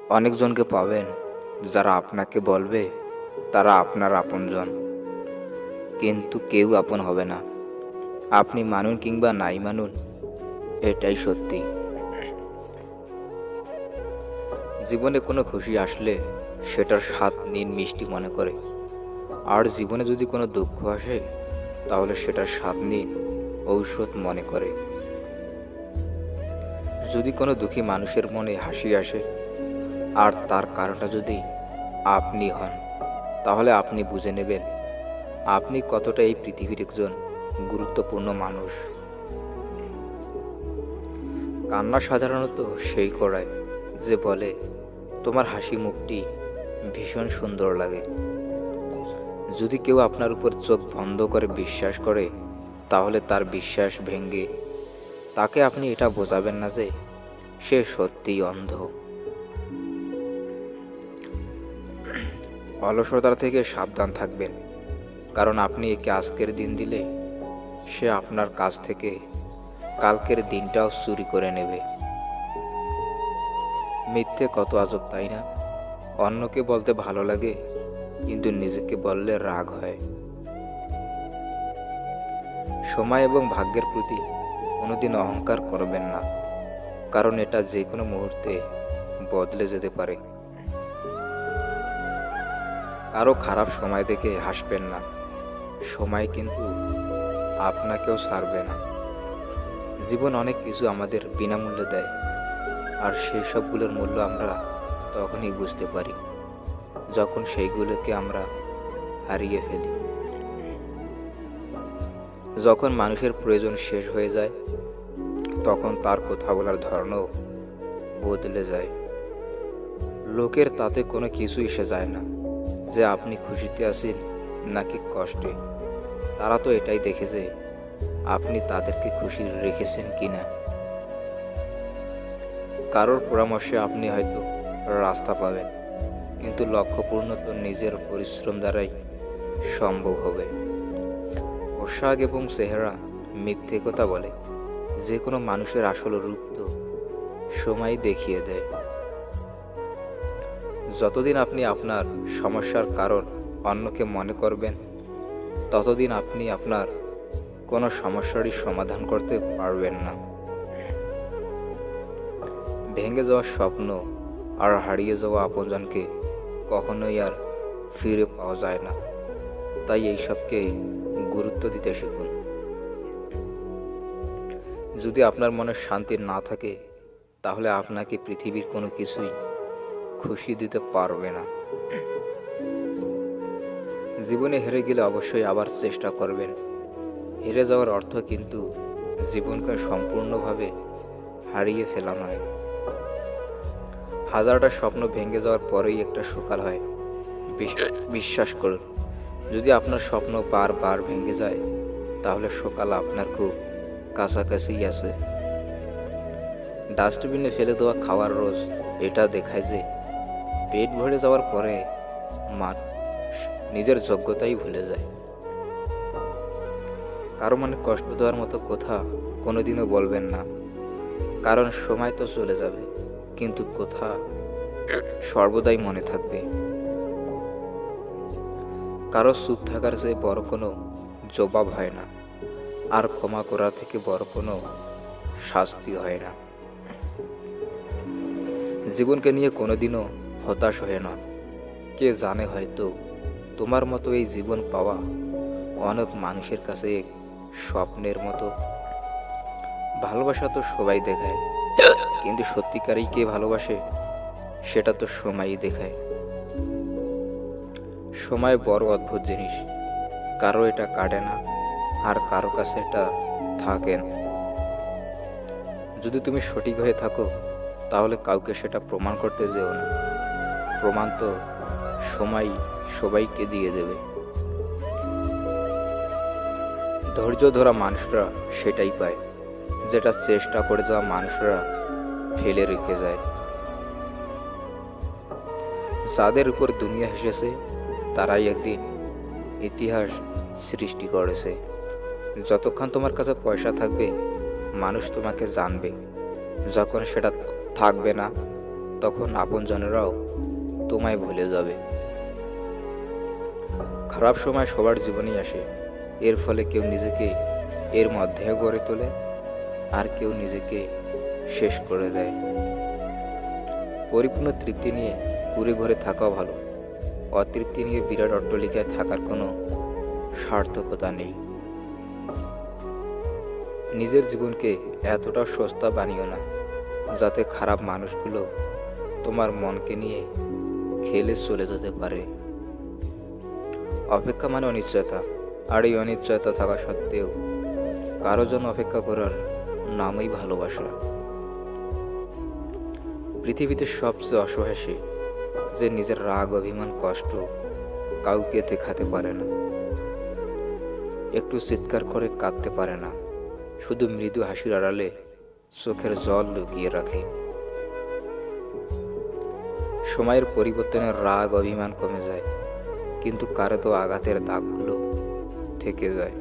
অনেকজনকে পাবেন যারা আপনাকে বলবে তারা আপনার আপনজন, কিন্তু কেউ আপন হবে না। আপনি মানুন কিংবা নাই মানুন, এটাই সত্যি। জীবনে কোনো খুশি আসলে সেটার স্বাদ নিন মিষ্টি মনে করে, আর জীবনে যদি কোনো দুঃখ আসে তাহলে সেটার স্বাদ নিন ঔষধ মনে করে। যদি কোনো দুঃখী মানুষের মনে হাসি আসে আর তার কারণটা যদি আপনি হন, তাহলে আপনি বুঝে নেবেন আপনি কতটা এই পৃথিবীর একজন গুরুত্বপূর্ণ মানুষ। কান্না সাধারণত সেই করায় যে বলে তোমার হাসি মুখটি ভীষণ সুন্দর লাগে। যদি কেউ আপনার উপর চোখ বন্ধ করে বিশ্বাস করে, তাহলে তার বিশ্বাস ভেঙে তাকে আপনি এটা বোঝাবেন না যে সে সত্যিই অন্ধ। অলসতার থেকে সাবধান থাকবেন, কারণ আপনি একে আজকের দিন দিলে সে আপনার কাছ থেকে কালকের দিনটাও চুরি করে নেবে। মিথ্যে কত আজব, তাই না? অন্যকে বলতে ভালো লাগে, কিন্তু নিজেকে বললে রাগ হয়। সময় এবং ভাগ্যের প্রতি কোনোদিন অহংকার করবেন না, কারণ এটা যে কোনো মুহূর্তে বদলে যেতে পারে। কারো খারাপ সময় দেখে হাসবেন না, সময় কিন্তু আপনাকেও ছাড়বে না। জীবন অনেক কিছু আমাদের বিনামূল্যে দেয়, আর সেই সবগুলোর মূল্য আমরা তখনই বুঝতে পারি যখন সেইগুলোকে আমরা হারিয়ে ফেলি। যখন মানুষের প্রয়োজন শেষ হয়ে যায়, তখন তার কথা বলার ধরনও বদলে যায়। লোকের তাতে কোনো কিছু এসে যায় না যে আপনি খুশিতে আছেন নাকি কষ্টে। তারা তো এটাই দেখে যে আপনি তাদেরকে খুশি রেখেছেন কিনা। কারোর পরামর্শে আপনি হয়তো রাস্তা পাবেন, কিন্তু লক্ষ্যপূর্ণ তো নিজের পরিশ্রম দ্বারাই সম্ভব হবে। পোশাক এবং চেহারা মিথ্যে কথা বলে, যে কোনো মানুষের আসল রূপ তো সময় দেখিয়ে দেয়। যতদিন আপনি আপনার সমস্যার কারণ অন্যকে মনে করবেন, ততদিন আপনি আপনার কোনো সমস্যারই সমাধান করতে পারবেন না। ভেঙে যাওয়া স্বপ্ন আর হারিয়ে যাওয়া আপনজনকে কখনোই আর ফিরে পাওয়া যায় না, তাই এইসবকে গুরুত্ব দিতে শিখুন। যদি আপনার মনে শান্তি না থাকে, তাহলে আপনাকে পৃথিবীর কোনো কিছুই খুশি দিতে পারবে না। জীবনে হেরে গেলে অবশ্যই আবার চেষ্টা করবেন। হেরে যাওয়ার অর্থ কিন্তু জীবনকে সম্পূর্ণভাবে হারিয়ে ফেলা নয়। হাজারটা স্বপ্ন ভেঙে যাওয়ার পরেই একটা সকাল হয়, বিশ্বাস করুন। যদি আপনার স্বপ্ন বারবার ভেঙে যায়, তাহলে সকাল আপনার খুব কাছাকাছিই আছে। ডাস্টবিনে ফেলে দেওয়া খাওয়ার রোজ এটা দেখায় যে পেট ভরে যাওয়ার পরে মানুষ নিজের যোগ্যতাই ভুলে যায়। কারো মনে কষ্ট দেওয়ার মতো কথা কোনোদিনও বলবেন না, কারণ সময় তো চলে যাবে, কিন্তু কথা সর্বদাই মনে থাকবে। কারো চুপ থাকার চেয়ে বড় কোনো জবাব হয় না, আর ক্ষমা করার থেকে বড় কোনো শাস্তি হয় না। জীবনকে নিয়ে কোনোদিনও হতাশ হয় না। কে জানে, হয়তো তোমার মতো এই জীবন পাওয়া অনেক মানুষের কাছে এক স্বপ্নের মতো। ভালোবাসা তো সবাই দেখায়, কিন্তু সত্যিকারেই কে ভালোবাসে সেটা তো সময়ই দেখায়। সময় বড় অদ্ভুত জিনিস, কারো এটা কাটে না, আর কারো কাছে এটা থাকে না। যদি তুমি সঠিক হয়ে থাকো, তাহলে কাউকে সেটা প্রমাণ করতে যেও না। প্রমাণ তো সময় সবাইকে দিয়ে দেবে। ধৈর্য ধরা মানুষরা সেটাই পায় যেটা চেষ্টা করে যাওয়া মানুষরা ফেলে রেখে যায়। যাদের উপর দুনিয়া হেসেছে, তারাই একদিন ইতিহাস সৃষ্টি করেছে। যতক্ষণ তোমার কাছে পয়সা থাকবে, মানুষ তোমাকে জানবে। যখন সেটা থাকবে না, তখন আপনজনেরাও তোমায় ভুলে যাবে। খারাপ সময় সবার জীবনেই আসে, এর ফলে কেউ নিজেকে এর মধ্যে গড়ে তোলে, আর কেউ নিজেকে শেষ করে দেয়। পরিপূর্ণ তৃপ্তি নিয়ে কুঁড়ে ঘরে থাকাও ভালো, অতৃপ্তি নিয়ে বিরাট অট্টালিকায় থাকার কোনো সার্থকতা নেই। নিজের জীবনকে এতটা সস্তা বানিও না যাতে খারাপ মানুষগুলো তোমার মনকে নিয়ে খেলে চলে যেতে পারে। অপেক্ষা মানে অনিশ্চয়তা, আর এই অনিশ্চয়তা থাকা সত্ত্বেও কারো জন্য অপেক্ষা করার নামই ভালোবাসা। পৃথিবীতে সবচেয়ে অসহায় সে, যে নিজের রাগ, অভিমান, কষ্ট কাউকে দেখাতে পারে না, একটু চিৎকার করে কাঁদতে পারে না, শুধু মৃদু হাসির আড়ালে চোখের জল লুকিয়ে রাখে। সময়ের পরিবর্তনে রাগ, অভিমান কমে যায়, কিন্তু কারো তো আঘাতের দাগগুলো থেকে যায়।